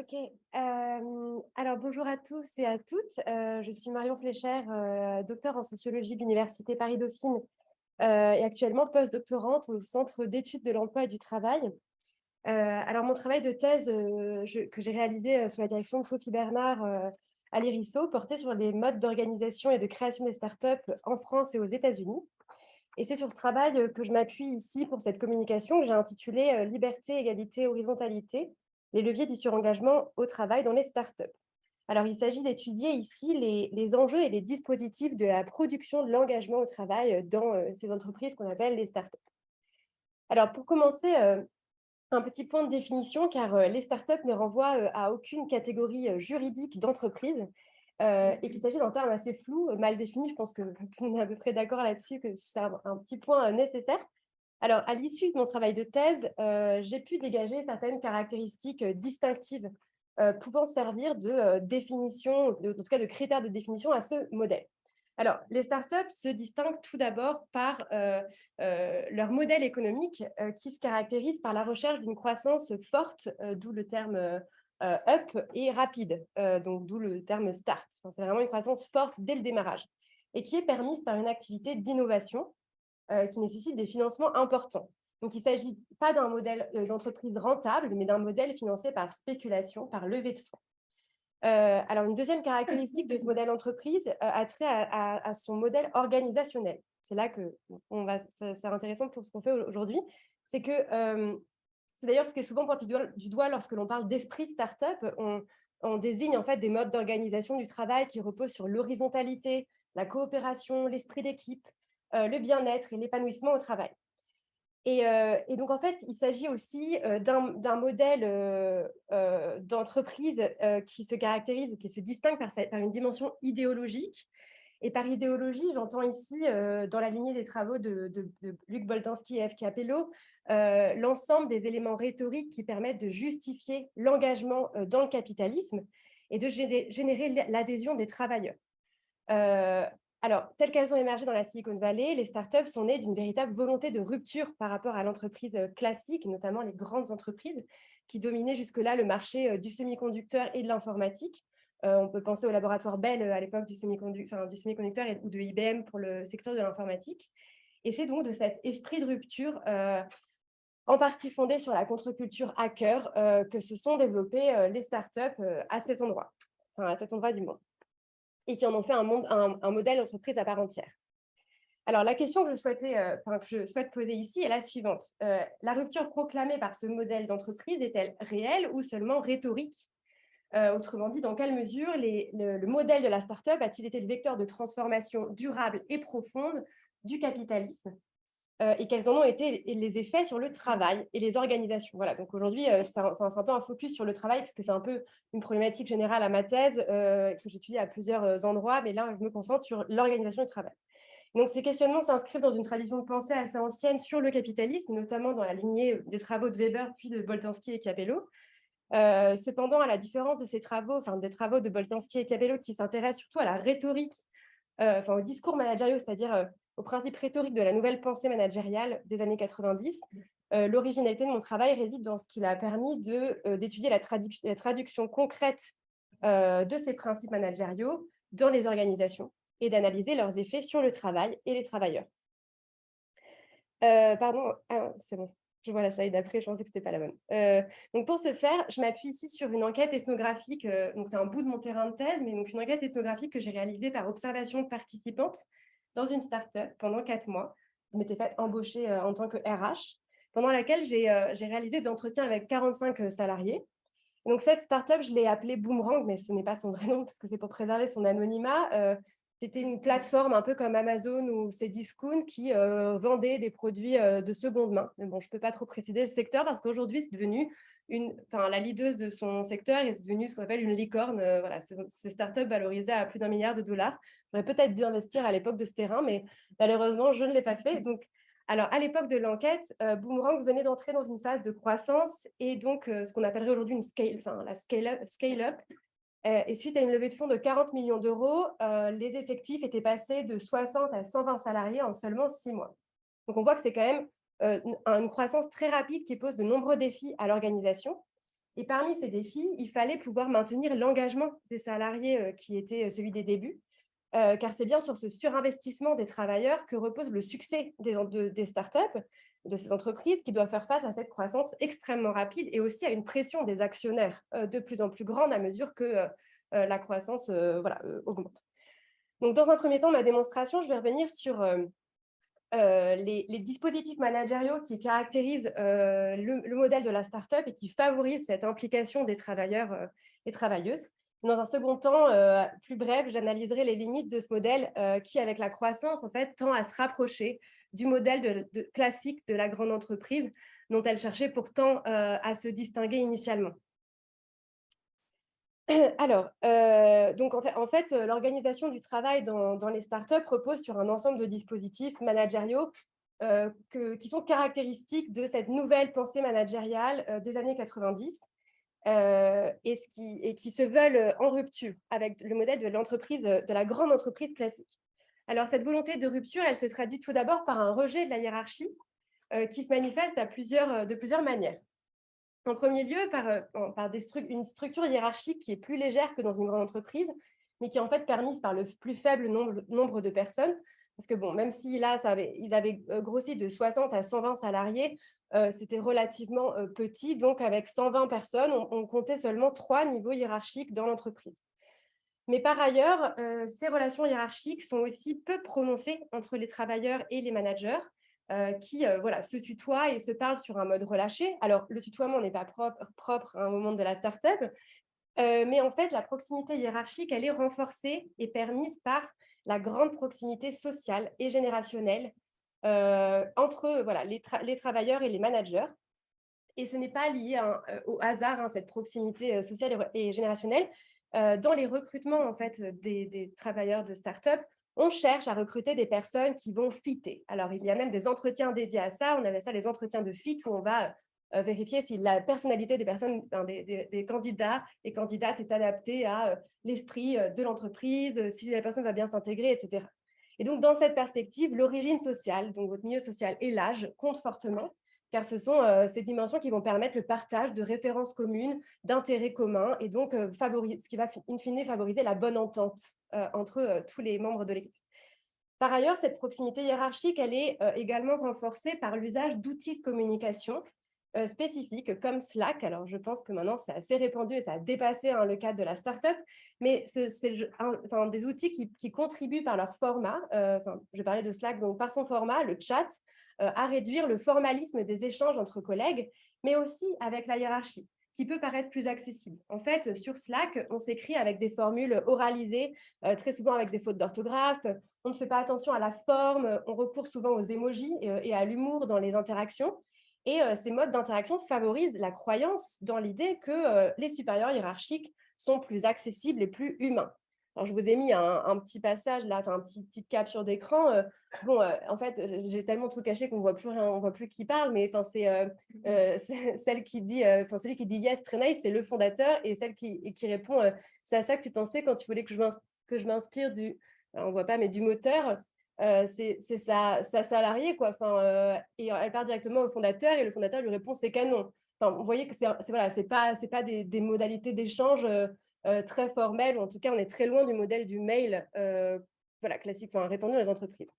Ok. Alors, bonjour à tous et à toutes. Je suis Marion Fléchère, docteure en sociologie de l'Université Paris-Dauphine et actuellement postdoctorante au Centre d'études de l'emploi et du travail. Alors, mon travail de thèse que j'ai réalisé sous la direction de Sophie Bernard à l'IRISO portait sur les modes d'organisation et de création des startups en France et aux États-Unis. Et c'est sur ce travail que je m'appuie ici pour cette communication que j'ai intitulée Liberté, égalité, horizontalité, les leviers du surengagement au travail dans les startups. Alors, il s'agit d'étudier ici les enjeux et les dispositifs de la production de l'engagement au travail dans ces entreprises qu'on appelle les startups. Alors, pour commencer, un petit point de définition, car les startups ne renvoient à aucune catégorie juridique d'entreprise et qu'il s'agit d'un terme assez flou, mal défini. Je pense que tout le monde est à peu près d'accord là-dessus, que c'est un petit point nécessaire. Alors, à l'issue de mon travail de thèse, j'ai pu dégager certaines caractéristiques distinctives pouvant servir de définition, en tout cas de critères de définition à ce modèle. Alors, les startups se distinguent tout d'abord par leur modèle économique qui se caractérise par la recherche d'une croissance forte, d'où le terme up, et rapide, donc d'où le terme start. Enfin, c'est vraiment une croissance forte dès le démarrage et qui est permise par une activité d'innovation qui nécessite des financements importants. Donc, il ne s'agit pas d'un modèle d'entreprise rentable, mais d'un modèle financé par spéculation, par levée de fonds. Alors, une deuxième caractéristique de ce modèle entreprise a trait à son modèle organisationnel. C'est là que c'est intéressant pour ce qu'on fait aujourd'hui. C'est que c'est d'ailleurs ce qui est souvent pointé du doigt lorsque l'on parle d'esprit start-up. On désigne en fait des modes d'organisation du travail qui reposent sur l'horizontalité, la coopération, l'esprit d'équipe, le bien-être et l'épanouissement au travail. Et donc, en fait, il s'agit aussi d'un modèle d'entreprise qui se caractérise, qui se distingue par une dimension idéologique. Et par idéologie, j'entends ici, dans la lignée des travaux de Luc Boltanski et F. Capello, l'ensemble des éléments rhétoriques qui permettent de justifier l'engagement dans le capitalisme et de générer l'adhésion des travailleurs. Euh, alors, telles qu'elles ont émergé dans la Silicon Valley, les startups sont nées d'une véritable volonté de rupture par rapport à l'entreprise classique, notamment les grandes entreprises qui dominaient jusque-là le marché du semi-conducteur et de l'informatique. On peut penser au laboratoire Bell à l'époque du semi-conducteur ou de IBM pour le secteur de l'informatique. Et c'est donc de cet esprit de rupture, en partie fondé sur la contre-culture hacker, que se sont développées les startups à cet endroit du monde, et qui en ont fait un modèle d'entreprise à part entière. Alors, la question que je souhaite poser ici est la suivante. La rupture proclamée par ce modèle d'entreprise est-elle réelle ou seulement rhétorique? Autrement dit, dans quelle mesure le modèle de la start-up a-t-il été le vecteur de transformation durable et profonde du capitalisme et quels en ont été les effets sur le travail et les organisations. Voilà, donc aujourd'hui, c'est un peu un focus sur le travail, parce que c'est un peu une problématique générale à ma thèse, que j'étudie à plusieurs endroits, mais là, je me concentre sur l'organisation du travail. Donc, ces questionnements s'inscrivent dans une tradition de pensée assez ancienne sur le capitalisme, notamment dans la lignée des travaux de Weber, puis de Boltanski et Capello. Cependant, à la différence de ces travaux, des travaux de Boltanski et Capello qui s'intéressent surtout à la rhétorique, au discours managériaux, c'est-à-dire aux principes rhétoriques de la nouvelle pensée managériale des années 90, l'originalité de mon travail réside dans ce qui a permis d'étudier la traduction concrète de ces principes managériaux dans les organisations et d'analyser leurs effets sur le travail et les travailleurs. Pardon, c'est bon. Je vois la slide d'après, je pensais que ce n'était pas la bonne. Donc, pour ce faire, je m'appuie ici sur une enquête ethnographique. Donc, c'est un bout de mon terrain de thèse, mais donc une enquête ethnographique que j'ai réalisée par observation participante dans une start-up pendant 4 mois. Je m'étais fait embaucher en tant que RH, pendant laquelle j'ai réalisé d'entretiens avec 45 salariés. Et donc, cette start-up, je l'ai appelée Boomerang, mais ce n'est pas son vrai nom, parce que c'est pour préserver son anonymat. C'était une plateforme un peu comme Amazon ou Cdiscount qui vendait des produits de seconde main. Mais bon, je ne peux pas trop préciser le secteur parce qu'aujourd'hui, c'est devenu la leaduse de son secteur est devenue ce qu'on appelle une licorne. Voilà, ces startups valorisées à plus d'1 milliard de dollars. J'aurais peut-être dû investir à l'époque de ce terrain, mais malheureusement, je ne l'ai pas fait. Donc, alors, à l'époque de l'enquête, Boomerang venait d'entrer dans une phase de croissance et donc ce qu'on appellerait aujourd'hui la scale-up. Et suite à une levée de fonds de 40 millions d'euros, les effectifs étaient passés de 60 à 120 salariés en seulement 6 mois. Donc, on voit que c'est quand même une croissance très rapide qui pose de nombreux défis à l'organisation. Et parmi ces défis, il fallait pouvoir maintenir l'engagement des salariés qui était celui des débuts, car c'est bien sur ce surinvestissement des travailleurs que repose le succès des startups, de ces entreprises qui doivent faire face à cette croissance extrêmement rapide et aussi à une pression des actionnaires de plus en plus grande à mesure que la croissance augmente. Donc, dans un premier temps, ma démonstration, je vais revenir sur les dispositifs managériaux qui caractérisent le modèle de la start-up et qui favorisent cette implication des travailleurs et travailleuses. Dans un second temps, plus bref, j'analyserai les limites de ce modèle qui, avec la croissance, en fait, tend à se rapprocher du modèle classique de la grande entreprise dont elle cherchait pourtant à se distinguer initialement. Alors, donc l'organisation du travail dans les startups repose sur un ensemble de dispositifs managériaux qui sont caractéristiques de cette nouvelle pensée managériale des années 90 et qui se veulent en rupture avec le modèle de l'entreprise, de la grande entreprise classique. Alors, cette volonté de rupture, elle se traduit tout d'abord par un rejet de la hiérarchie qui se manifeste de plusieurs manières. En premier lieu, par une structure hiérarchique qui est plus légère que dans une grande entreprise, mais qui est en fait permise par le plus faible nombre de personnes. Parce que bon, même si là, ils avaient grossi de 60 à 120 salariés, c'était relativement petit. Donc, avec 120 personnes, on comptait seulement 3 niveaux hiérarchiques dans l'entreprise. Mais par ailleurs, ces relations hiérarchiques sont aussi peu prononcées entre les travailleurs et les managers qui se tutoient et se parlent sur un mode relâché. Alors, le tutoiement n'est pas propre au monde de la start-up, mais en fait, la proximité hiérarchique, elle est renforcée et permise par la grande proximité sociale et générationnelle entre les travailleurs et les managers. Et ce n'est pas lié au hasard, cette proximité sociale et générationnelle. Dans les recrutements en fait, des travailleurs de start-up, on cherche à recruter des personnes qui vont fitter. Alors, il y a même des entretiens dédiés à ça. On appelle ça les entretiens de fit où on va vérifier si la personnalité des personnes, des candidats et candidates est adaptée à l'esprit de l'entreprise, si la personne va bien s'intégrer, etc. Et donc, dans cette perspective, l'origine sociale, donc votre milieu social et l'âge, comptent fortement car ce sont ces dimensions qui vont permettre le partage de références communes, d'intérêts communs, et donc ce qui va in fine favoriser la bonne entente entre tous les membres de l'équipe. Par ailleurs, cette proximité hiérarchique, elle est également renforcée par l'usage d'outils de communication spécifiques comme Slack. Alors, je pense que maintenant, c'est assez répandu et ça a dépassé le cadre de la startup, mais c'est des outils qui contribuent par leur format, je parlais de Slack, donc par son format, le chat, à réduire le formalisme des échanges entre collègues, mais aussi avec la hiérarchie, qui peut paraître plus accessible. En fait, sur Slack, on s'écrit avec des formules oralisées, très souvent avec des fautes d'orthographe. On ne fait pas attention à la forme, on recourt souvent aux emojis et à l'humour dans les interactions. Et ces modes d'interaction favorisent la croyance dans l'idée que les supérieurs hiérarchiques sont plus accessibles et plus humains. Alors, je vous ai mis un petit passage là, une petite capture d'écran. En fait, j'ai tellement tout caché qu'on ne voit plus rien, on voit plus qui parle, mais c'est celle qui dit, celui qui dit yes, très nice, c'est le fondateur, et celle qui répond, c'est à ça que tu pensais quand tu voulais que je m'inspire du, alors, on voit pas, mais du moteur. C'est sa salariée, quoi. Et elle part directement au fondateur et le fondateur lui répond c'est canon. Vous voyez que c'est pas des modalités d'échange très formelles, ou en tout cas on est très loin du modèle du mail classique, répandu dans les entreprises.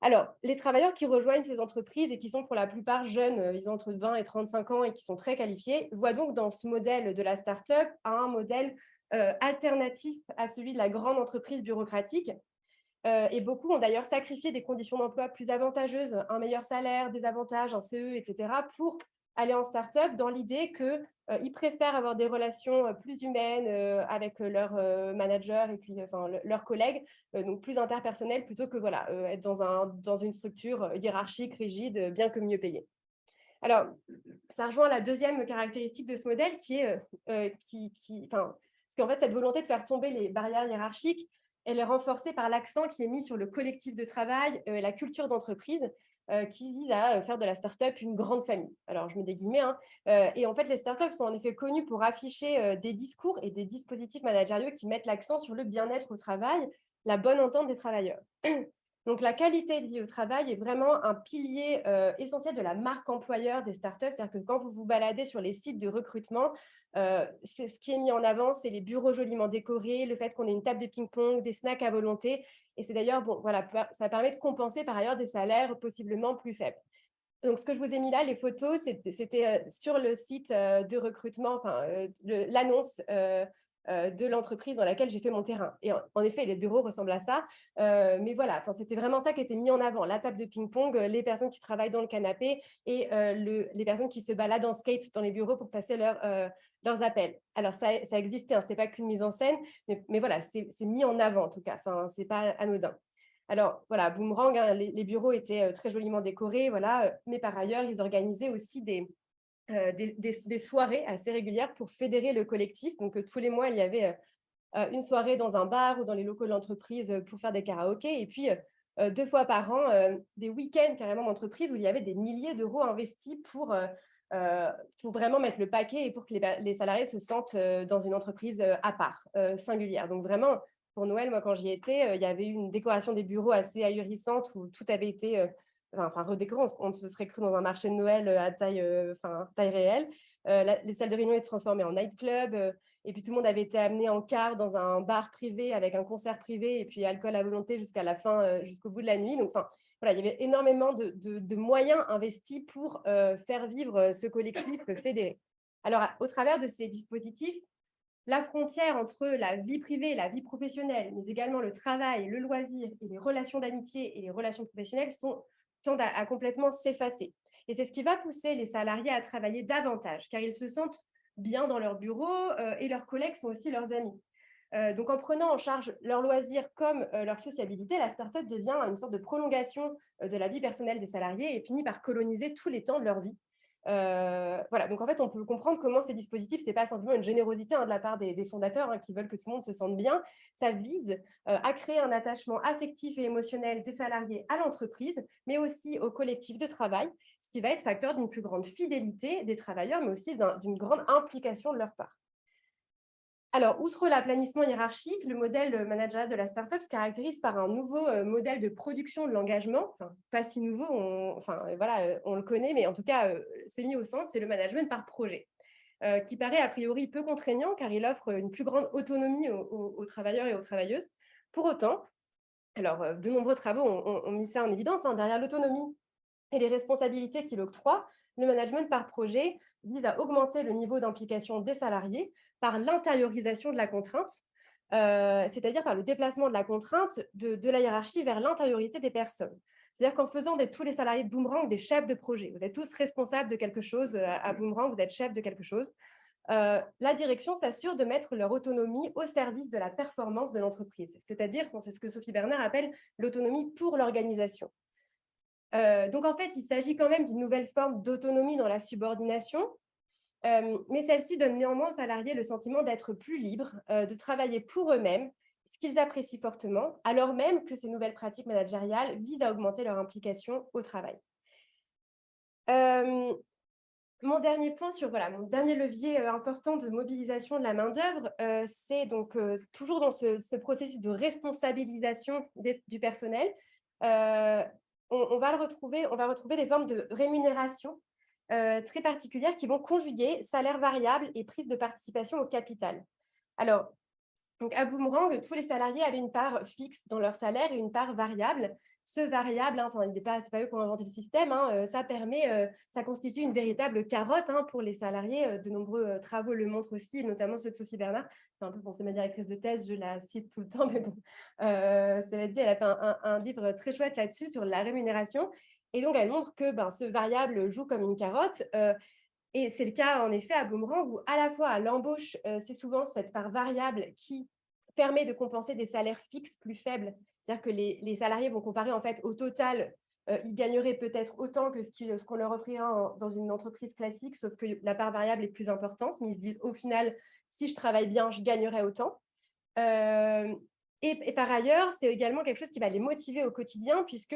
Alors, les travailleurs qui rejoignent ces entreprises et qui sont pour la plupart jeunes, ils ont entre 20 et 35 ans et qui sont très qualifiés, voient donc dans ce modèle de la start-up un modèle alternatif à celui de la grande entreprise bureaucratique. Et beaucoup ont d'ailleurs sacrifié des conditions d'emploi plus avantageuses, un meilleur salaire, des avantages, un CE, etc., pour aller en start-up dans l'idée qu'ils préfèrent avoir des relations plus humaines avec leurs managers et puis leurs collègues, donc plus interpersonnelles plutôt que être dans une structure hiérarchique, rigide, bien que mieux payée. Alors, ça rejoint la deuxième caractéristique de ce modèle qui est parce qu'en fait, cette volonté de faire tomber les barrières hiérarchiques, elle est renforcée par l'accent qui est mis sur le collectif de travail et la culture d'entreprise qui vise à faire de la start-up une grande famille. Alors, je mets des guillemets. Et en fait, les start-up sont en effet connues pour afficher des discours et des dispositifs managériaux qui mettent l'accent sur le bien-être au travail, la bonne entente des travailleurs. Donc, la qualité de vie au travail est vraiment un pilier essentiel de la marque employeur des startups. C'est-à-dire que quand vous vous baladez sur les sites de recrutement, c'est ce qui est mis en avant, c'est les bureaux joliment décorés, le fait qu'on ait une table de ping-pong, des snacks à volonté. Et c'est d'ailleurs, bon, voilà, ça permet de compenser par ailleurs des salaires possiblement plus faibles. Donc, ce que je vous ai mis là, les photos, c'était sur le site de recrutement, enfin, l'annonce de l'entreprise dans laquelle j'ai fait mon terrain. Et en effet, les bureaux ressemblent à ça. Mais voilà, c'était vraiment ça qui était mis en avant. La table de ping-pong, les personnes qui travaillent dans le canapé et les personnes qui se baladent en skate dans les bureaux pour passer leurs appels. Alors, ça existait, hein, ce n'est pas qu'une mise en scène, mais voilà, c'est mis en avant en tout cas. Enfin, ce n'est pas anodin. Alors, voilà, Boomerang, hein, les bureaux étaient très joliment décorés, voilà, mais par ailleurs, ils organisaient aussi des soirées assez régulières pour fédérer le collectif. Donc, tous les mois, il y avait une soirée dans un bar ou dans les locaux de l'entreprise pour faire des karaokés. Et puis, 2 fois par an, des week-ends carrément d'entreprise où il y avait des milliers d'euros investis pour vraiment mettre le paquet et pour que les salariés se sentent dans une entreprise à part, singulière. Donc, vraiment, pour Noël, moi, quand j'y étais, il y avait eu une décoration des bureaux assez ahurissante où tout avait été redécoré. On se serait cru dans un marché de Noël à taille réelle. Les salles de réunion étaient transformées en nightclub. Et puis, tout le monde avait été amené en car dans un bar privé avec un concert privé et puis alcool à volonté jusqu'à la fin, jusqu'au bout de la nuit. Donc, voilà, il y avait énormément de moyens investis pour faire vivre ce collectif fédéré. Alors, au travers de ces dispositifs, la frontière entre la vie privée et la vie professionnelle, mais également le travail, le loisir et les relations d'amitié et les relations professionnelles tendent à complètement s'effacer. Et c'est ce qui va pousser les salariés à travailler davantage, car ils se sentent bien dans leur bureau et leurs collègues sont aussi leurs amis. Donc, en prenant en charge leurs loisirs comme leur sociabilité, la start-up devient une sorte de prolongation de la vie personnelle des salariés et finit par coloniser tous les temps de leur vie. Voilà, donc en fait, on peut comprendre comment ces dispositifs, ce n'est pas simplement une générosité de la part des fondateurs qui veulent que tout le monde se sente bien. Ça vise à créer un attachement affectif et émotionnel des salariés à l'entreprise, mais aussi au collectif de travail, ce qui va être facteur d'une plus grande fidélité des travailleurs, mais aussi d'une grande implication de leur part. Alors, outre l'aplanissement hiérarchique, le modèle managérial de la startup se caractérise par un nouveau modèle de production de l'engagement. Enfin, pas si nouveau, on le connaît, mais en tout cas, c'est mis au centre, c'est le management par projet, qui paraît a priori peu contraignant car il offre une plus grande autonomie aux travailleurs et aux travailleuses. Pour autant, alors, de nombreux travaux ont mis ça en évidence, derrière l'autonomie et les responsabilités qu'il octroie, le management par projet vise à augmenter le niveau d'implication des salariés par l'intériorisation de la contrainte, c'est-à-dire par le déplacement de la contrainte de la hiérarchie vers l'intériorité des personnes. C'est-à-dire qu'en faisant de tous les salariés de Boomerang des chefs de projet, vous êtes tous responsables de quelque chose à Boomerang, vous êtes chef de quelque chose, la direction s'assure de mettre leur autonomie au service de la performance de l'entreprise. C'est-à-dire, c'est ce que Sophie Bernard appelle l'autonomie pour l'organisation. Donc, en fait, il s'agit quand même d'une nouvelle forme d'autonomie dans la subordination, mais celle-ci donne néanmoins aux salariés le sentiment d'être plus libres, de travailler pour eux-mêmes, ce qu'ils apprécient fortement, alors même que ces nouvelles pratiques managériales visent à augmenter leur implication au travail. Mon dernier point mon dernier levier important de mobilisation de la main-d'œuvre, c'est donc toujours dans ce processus de responsabilisation du personnel. On va retrouver des formes de rémunération très particulières qui vont conjuguer salaire variable et prise de participation au capital. Alors, donc à Boomerang, tous les salariés avaient une part fixe dans leur salaire et une part variable. Ce variable, c'est pas eux qui ont inventé le système, ça constitue une véritable carotte pour les salariés. De nombreux travaux le montrent aussi, notamment ceux de Sophie Bernard. C'est ma directrice de thèse, je la cite tout le temps, mais bon, cela dit, elle a fait un livre très chouette là-dessus sur la rémunération. Et donc, elle montre que ce variable joue comme une carotte. Et c'est le cas, en effet, à Boomerang, où à la fois à l'embauche, c'est souvent cette part variable qui permet de compenser des salaires fixes plus faibles. C'est-à-dire que les salariés vont comparer, en fait, au total, ils gagneraient peut-être autant que ce qu'on leur offrira dans une entreprise classique, sauf que la part variable est plus importante, mais ils se disent, au final, si je travaille bien, je gagnerai autant. Et par ailleurs, c'est également quelque chose qui va les motiver au quotidien, puisque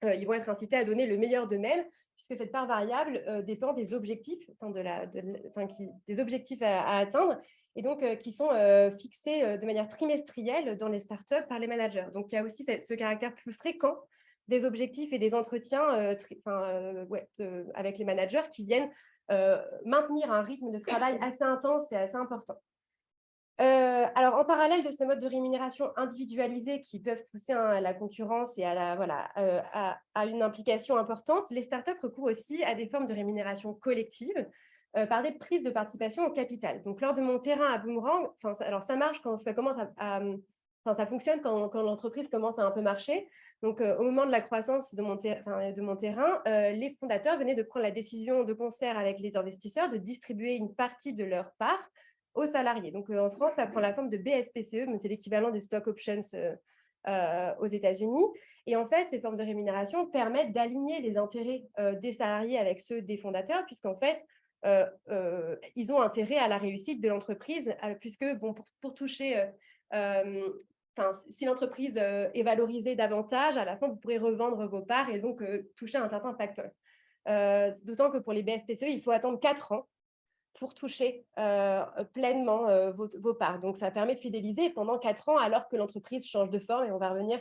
ils vont être incités à donner le meilleur d'eux-mêmes, puisque cette part variable dépend des objectifs, des objectifs à atteindre, et donc qui sont fixés de manière trimestrielle dans les startups par les managers. Donc, il y a aussi ce caractère plus fréquent des objectifs et des entretiens avec les managers qui viennent maintenir un rythme de travail assez intense et assez important. Alors, en parallèle de ces modes de rémunération individualisés qui peuvent pousser à la concurrence et à une implication importante, les startups recourent aussi à des formes de rémunération collective par des prises de participation au capital. Donc, lors de mon terrain à Boomerang, alors ça marche quand ça commence ça fonctionne quand l'entreprise commence à un peu marcher. Donc, au moment de la croissance de mon terrain, les fondateurs venaient de prendre la décision de concert avec les investisseurs de distribuer une partie de leur part aux salariés. Donc, en France, ça prend la forme de BSPCE, mais c'est l'équivalent des stock options aux États-Unis. Et en fait, ces formes de rémunération permettent d'aligner les intérêts des salariés avec ceux des fondateurs, puisqu'en fait, ils ont intérêt à la réussite de l'entreprise, puisque pour toucher, si l'entreprise est valorisée davantage, à la fin, vous pourrez revendre vos parts et donc toucher un certain facteur. D'autant que pour les BSPCE, il faut attendre 4 ans pour toucher pleinement vos parts. Donc, ça permet de fidéliser pendant 4 ans alors que l'entreprise change de forme, et on va revenir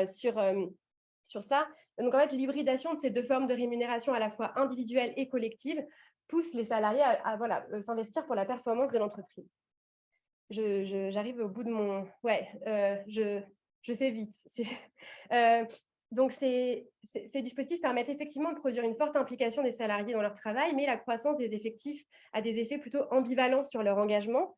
sur ça. Donc, en fait, l'hybridation de ces deux formes de rémunération à la fois individuelle et collective pousse les salariés à s'investir pour la performance de l'entreprise. J'arrive au bout de mon… Ouais, je fais vite. Donc, ces dispositifs permettent effectivement de produire une forte implication des salariés dans leur travail, mais la croissance des effectifs a des effets plutôt ambivalents sur leur engagement.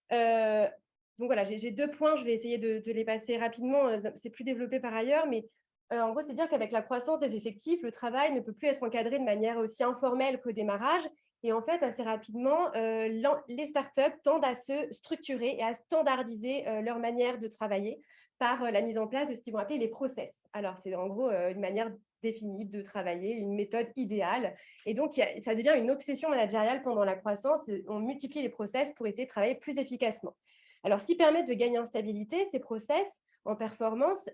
Donc voilà, j'ai 2 points, je vais essayer de les passer rapidement. C'est plus développé par ailleurs, mais en gros, c'est dire qu'avec la croissance des effectifs, le travail ne peut plus être encadré de manière aussi informelle qu'au démarrage. Et en fait, assez rapidement, les startups tendent à se structurer et à standardiser leur manière de travailler par la mise en place de ce qu'ils vont appeler les process. Alors, c'est en gros une manière définie de travailler, une méthode idéale. Et donc, ça devient une obsession managériale pendant la croissance. On multiplie les process pour essayer de travailler plus efficacement. Alors, s'ils permettent de gagner en stabilité, ces process en performance,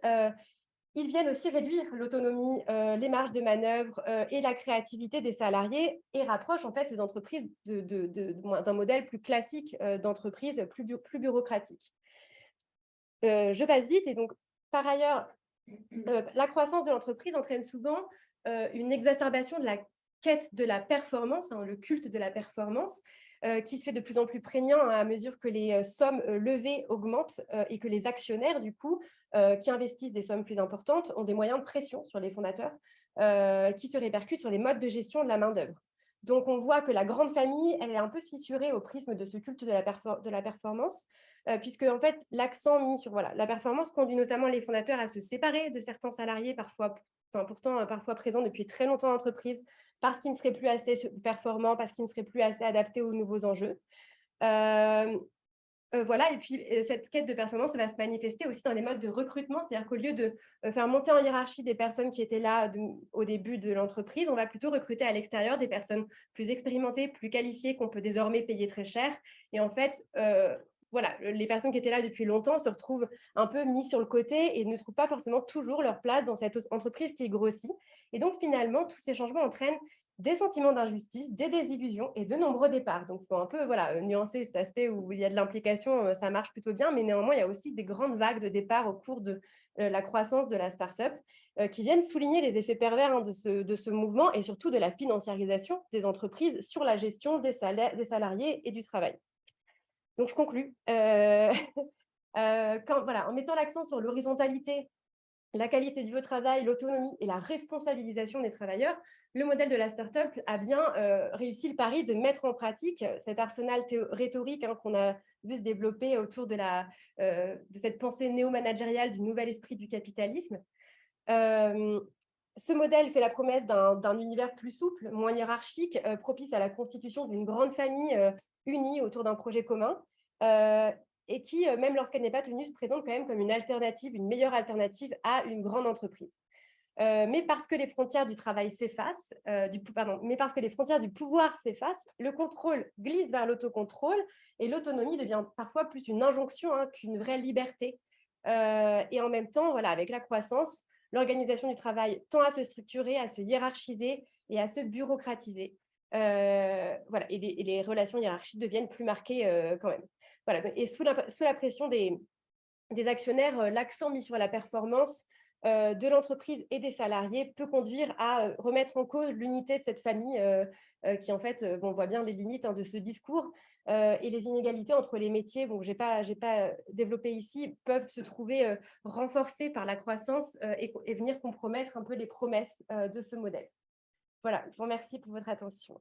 ils viennent aussi réduire l'autonomie, les marges de manœuvre et la créativité des salariés, et rapprochent en fait ces entreprises d'un modèle plus classique d'entreprise, plus bureaucratique. Je passe vite. Et donc, par ailleurs, la croissance de l'entreprise entraîne souvent une exacerbation de la quête de la performance, le culte de la performance, qui se fait de plus en plus prégnant à mesure que les sommes levées augmentent et que les actionnaires, du coup, qui investissent des sommes plus importantes, ont des moyens de pression sur les fondateurs qui se répercutent sur les modes de gestion de la main-d'œuvre. Donc, on voit que la grande famille, elle est un peu fissurée au prisme de ce culte de la performance, puisque, en fait, l'accent mis sur la performance conduit notamment les fondateurs à se séparer de certains salariés, pourtant parfois présents depuis très longtemps dans l'entreprise, parce qu'ils ne seraient plus assez performants, parce qu'ils ne seraient plus assez adaptés aux nouveaux enjeux. Et puis cette quête de performance va se manifester aussi dans les modes de recrutement, c'est-à-dire qu'au lieu de faire monter en hiérarchie des personnes qui étaient là au début de l'entreprise, on va plutôt recruter à l'extérieur des personnes plus expérimentées, plus qualifiées, qu'on peut désormais payer très cher. Et en fait, les personnes qui étaient là depuis longtemps se retrouvent un peu mis sur le côté et ne trouvent pas forcément toujours leur place dans cette entreprise qui grossit. Et donc, finalement, tous ces changements entraînent des sentiments d'injustice, des désillusions et de nombreux départs. Donc, il faut un peu nuancer cet aspect où il y a de l'implication, ça marche plutôt bien, mais néanmoins, il y a aussi des grandes vagues de départs au cours de la croissance de la start-up qui viennent souligner les effets pervers de ce mouvement, et surtout de la financiarisation des entreprises sur la gestion des salariés et du travail. Donc, je conclus. En mettant l'accent sur l'horizontalité, la qualité du travail, l'autonomie et la responsabilisation des travailleurs, le modèle de la start-up a bien réussi le pari de mettre en pratique cet arsenal rhétorique qu'on a vu se développer autour de cette pensée néo-managériale du nouvel esprit du capitalisme. Ce modèle fait la promesse d'un univers plus souple, moins hiérarchique, propice à la constitution d'une grande famille unie autour d'un projet commun, et qui, même lorsqu'elle n'est pas tenue, se présente quand même comme une alternative, une meilleure alternative à une grande entreprise. Mais parce que les frontières du travail s'effacent, mais parce que les frontières du pouvoir s'effacent, le contrôle glisse vers l'autocontrôle et l'autonomie devient parfois plus une injonction qu'une vraie liberté. Et en même temps, avec la croissance, l'organisation du travail tend à se structurer, à se hiérarchiser, et à se bureaucratiser. Voilà, et les relations hiérarchiques deviennent plus marquées quand même. Voilà, et sous la pression des actionnaires, l'accent mis sur la performance de l'entreprise et des salariés peut conduire à remettre en cause l'unité de cette famille qui, en fait, bon, on voit bien les limites de ce discours et les inégalités entre les métiers, bon, j'ai pas développé ici, peuvent se trouver renforcées par la croissance et venir compromettre un peu les promesses de ce modèle. Voilà, je vous remercie pour votre attention.